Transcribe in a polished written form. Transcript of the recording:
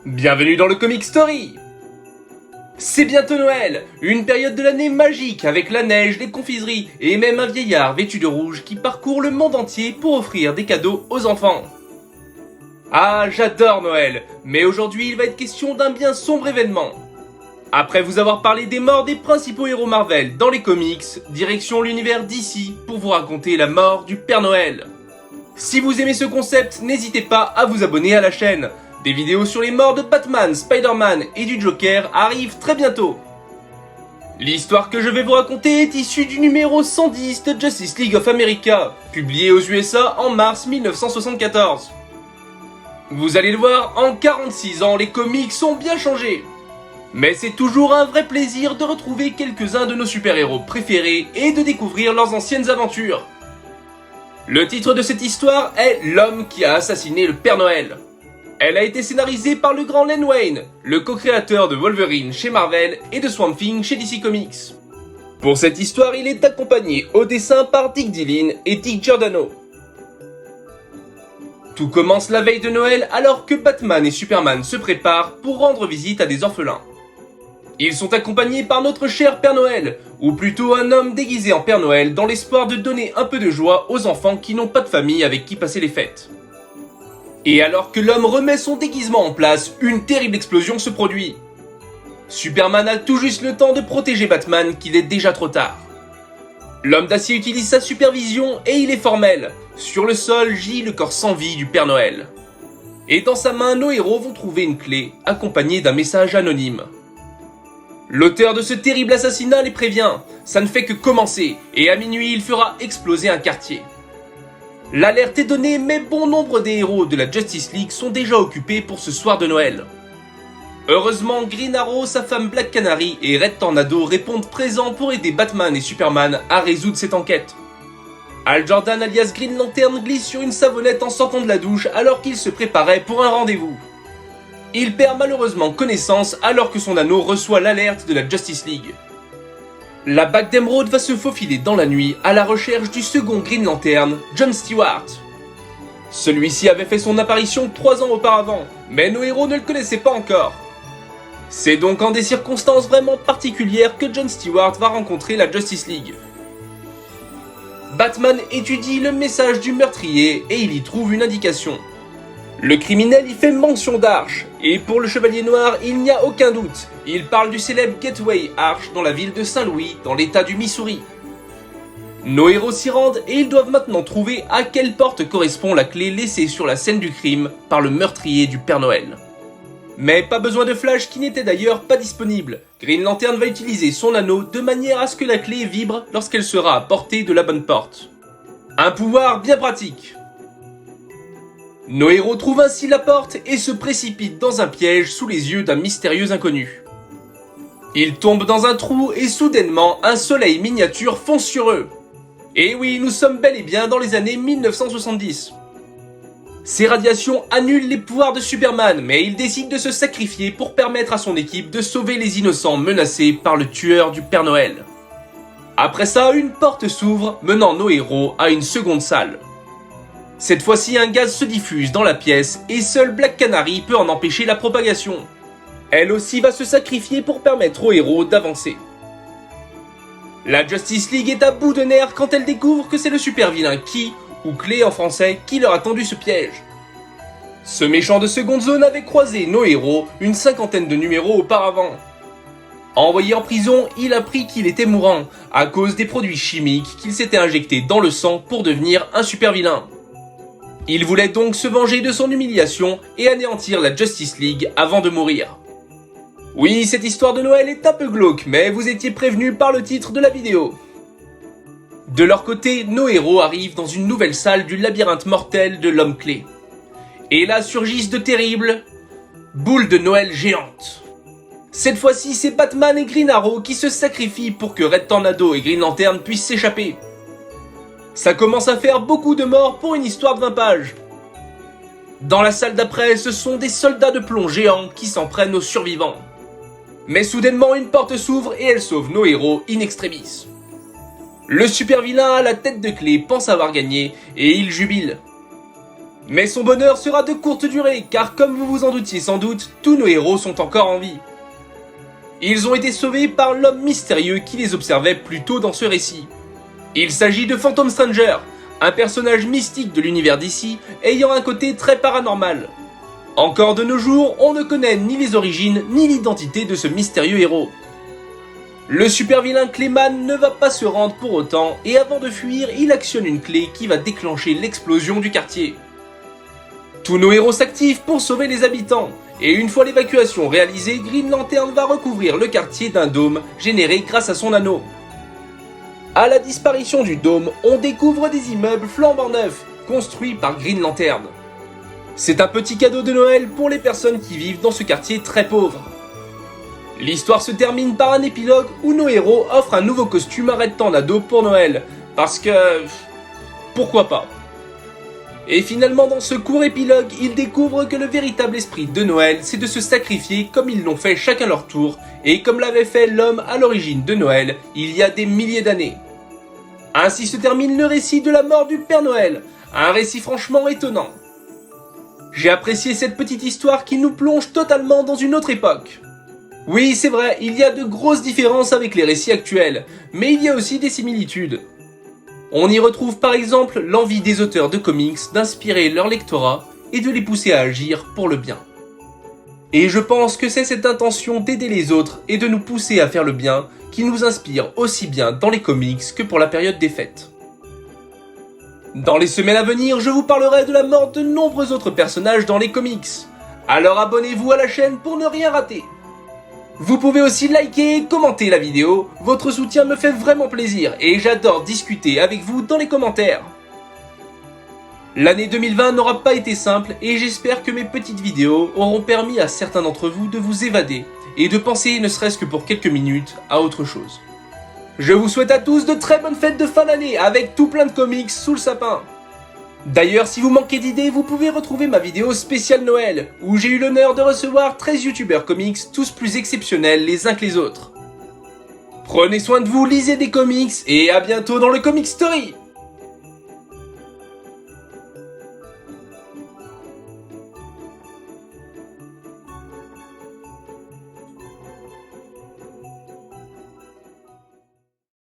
Bienvenue dans le Comic Story. C'est bientôt Noël, une période de l'année magique avec la neige, les confiseries et même un vieillard vêtu de rouge qui parcourt le monde entier pour offrir des cadeaux aux enfants. Ah, j'adore Noël, mais aujourd'hui il va être question d'un bien sombre événement. Après vous avoir parlé des morts des principaux héros Marvel dans les comics, direction l'univers DC pour vous raconter la mort du Père Noël. Si vous aimez ce concept, n'hésitez pas à vous abonner à la chaîne. Des vidéos sur les morts de Batman, Spider-Man et du Joker arrivent très bientôt. L'histoire que je vais vous raconter est issue du numéro 110 de Justice League of America, publié aux USA en mars 1974. Vous allez le voir, en 46 ans, les comics ont bien changé. Mais c'est toujours un vrai plaisir de retrouver quelques-uns de nos super-héros préférés et de découvrir leurs anciennes aventures. Le titre de cette histoire est L'homme qui a assassiné le Père Noël. Elle a été scénarisée par le grand Len Wein, le co-créateur de Wolverine chez Marvel et de Swamp Thing chez DC Comics. Pour cette histoire, il est accompagné au dessin par Dick Dillon et Dick Giordano. Tout commence la veille de Noël alors que Batman et Superman se préparent pour rendre visite à des orphelins. Ils sont accompagnés par notre cher Père Noël, ou plutôt un homme déguisé en Père Noël dans l'espoir de donner un peu de joie aux enfants qui n'ont pas de famille avec qui passer les fêtes. Et alors que l'homme remet son déguisement en place, une terrible explosion se produit. Superman a tout juste le temps de protéger Batman qu'il est déjà trop tard. L'homme d'acier utilise sa supervision et il est formel. Sur le sol gît le corps sans vie du Père Noël. Et dans sa main, nos héros vont trouver une clé, accompagnée d'un message anonyme. L'auteur de ce terrible assassinat les prévient, ça ne fait que commencer, et à minuit il fera exploser un quartier. L'alerte est donnée, mais bon nombre des héros de la Justice League sont déjà occupés pour ce soir de Noël. Heureusement, Green Arrow, sa femme Black Canary et Red Tornado répondent présents pour aider Batman et Superman à résoudre cette enquête. Hal Jordan alias Green Lantern glisse sur une savonnette en sortant de la douche alors qu'il se préparait pour un rendez-vous. Il perd malheureusement connaissance alors que son anneau reçoit l'alerte de la Justice League. La bague d'émeraude va se faufiler dans la nuit à la recherche du second Green Lantern, John Stewart. Celui-ci avait fait son apparition 3 ans auparavant, mais nos héros ne le connaissaient pas encore. C'est donc en des circonstances vraiment particulières que John Stewart va rencontrer la Justice League. Batman étudie le message du meurtrier et il y trouve une indication. Le criminel y fait mention d'Arche, et pour le Chevalier Noir, il n'y a aucun doute. Il parle du célèbre Gateway Arch dans la ville de Saint-Louis, dans l'état du Missouri. Nos héros s'y rendent et ils doivent maintenant trouver à quelle porte correspond la clé laissée sur la scène du crime par le meurtrier du Père Noël. Mais pas besoin de Flash qui n'était d'ailleurs pas disponible. Green Lantern va utiliser son anneau de manière à ce que la clé vibre lorsqu'elle sera à portée de la bonne porte. Un pouvoir bien pratique. Nos héros trouvent ainsi la porte et se précipitent dans un piège sous les yeux d'un mystérieux inconnu. Ils tombent dans un trou et soudainement un soleil miniature fonce sur eux. Et oui, nous sommes bel et bien dans les années 1970. Ces radiations annulent les pouvoirs de Superman, mais il décide de se sacrifier pour permettre à son équipe de sauver les innocents menacés par le tueur du Père Noël. Après ça, une porte s'ouvre menant nos héros à une seconde salle. Cette fois-ci, un gaz se diffuse dans la pièce et seul Black Canary peut en empêcher la propagation. Elle aussi va se sacrifier pour permettre aux héros d'avancer. La Justice League est à bout de nerfs quand elle découvre que c'est le super vilain Key, ou Clé en français, qui leur a tendu ce piège. Ce méchant de seconde zone avait croisé nos héros une 50aine de numéros auparavant. Envoyé en prison, il apprit qu'il était mourant, à cause des produits chimiques qu'il s'était injectés dans le sang pour devenir un super vilain. Il voulait donc se venger de son humiliation et anéantir la Justice League avant de mourir. Oui, cette histoire de Noël est un peu glauque, mais vous étiez prévenus par le titre de la vidéo. De leur côté, nos héros arrivent dans une nouvelle salle du labyrinthe mortel de l'homme clé. Et là surgissent de terribles boules de Noël géantes. Cette fois-ci, c'est Batman et Green Arrow qui se sacrifient pour que Red Tornado et Green Lantern puissent s'échapper. Ça commence à faire beaucoup de morts pour une histoire de 20 pages. Dans la salle d'après, ce sont des soldats de plomb géants qui s'en prennent aux survivants. Mais soudainement, une porte s'ouvre et elle sauve nos héros in extremis. Le super vilain à la tête de clé pense avoir gagné et il jubile. Mais son bonheur sera de courte durée, car comme vous vous en doutiez sans doute, tous nos héros sont encore en vie. Ils ont été sauvés par l'homme mystérieux qui les observait plus tôt dans ce récit. Il s'agit de Phantom Stranger, un personnage mystique de l'univers d'ici, ayant un côté très paranormal. Encore de nos jours, on ne connaît ni les origines ni l'identité de ce mystérieux héros. Le super vilain Clayman ne va pas se rendre pour autant, et avant de fuir, il actionne une clé qui va déclencher l'explosion du quartier. Tous nos héros s'activent pour sauver les habitants, et une fois l'évacuation réalisée, Green Lantern va recouvrir le quartier d'un dôme généré grâce à son anneau. À la disparition du dôme, on découvre des immeubles flambant neufs, construits par Green Lantern. C'est un petit cadeau de Noël pour les personnes qui vivent dans ce quartier très pauvre. L'histoire se termine par un épilogue où nos héros offrent un nouveau costume à Red Tornado pour Noël, parce que... pourquoi pas. Et finalement dans ce court épilogue, ils découvrent que le véritable esprit de Noël, c'est de se sacrifier comme ils l'ont fait chacun leur tour, et comme l'avait fait l'homme à l'origine de Noël, il y a des milliers d'années. Ainsi se termine le récit de la mort du Père Noël, un récit franchement étonnant. J'ai apprécié cette petite histoire qui nous plonge totalement dans une autre époque. Oui, c'est vrai, il y a de grosses différences avec les récits actuels, mais il y a aussi des similitudes. On y retrouve par exemple l'envie des auteurs de comics d'inspirer leur lectorat et de les pousser à agir pour le bien. Et je pense que c'est cette intention d'aider les autres et de nous pousser à faire le bien qui nous inspire aussi bien dans les comics que pour la période des fêtes. Dans les semaines à venir, je vous parlerai de la mort de nombreux autres personnages dans les comics. Alors abonnez-vous à la chaîne pour ne rien rater. Vous pouvez aussi liker et commenter la vidéo, votre soutien me fait vraiment plaisir et j'adore discuter avec vous dans les commentaires. L'année 2020 n'aura pas été simple et j'espère que mes petites vidéos auront permis à certains d'entre vous de vous évader et de penser ne serait-ce que pour quelques minutes à autre chose. Je vous souhaite à tous de très bonnes fêtes de fin d'année avec tout plein de comics sous le sapin. D'ailleurs, si vous manquez d'idées, vous pouvez retrouver ma vidéo spéciale Noël, où j'ai eu l'honneur de recevoir 13 youtubeurs comics, tous plus exceptionnels les uns que les autres. Prenez soin de vous, lisez des comics, et à bientôt dans le Comic Story!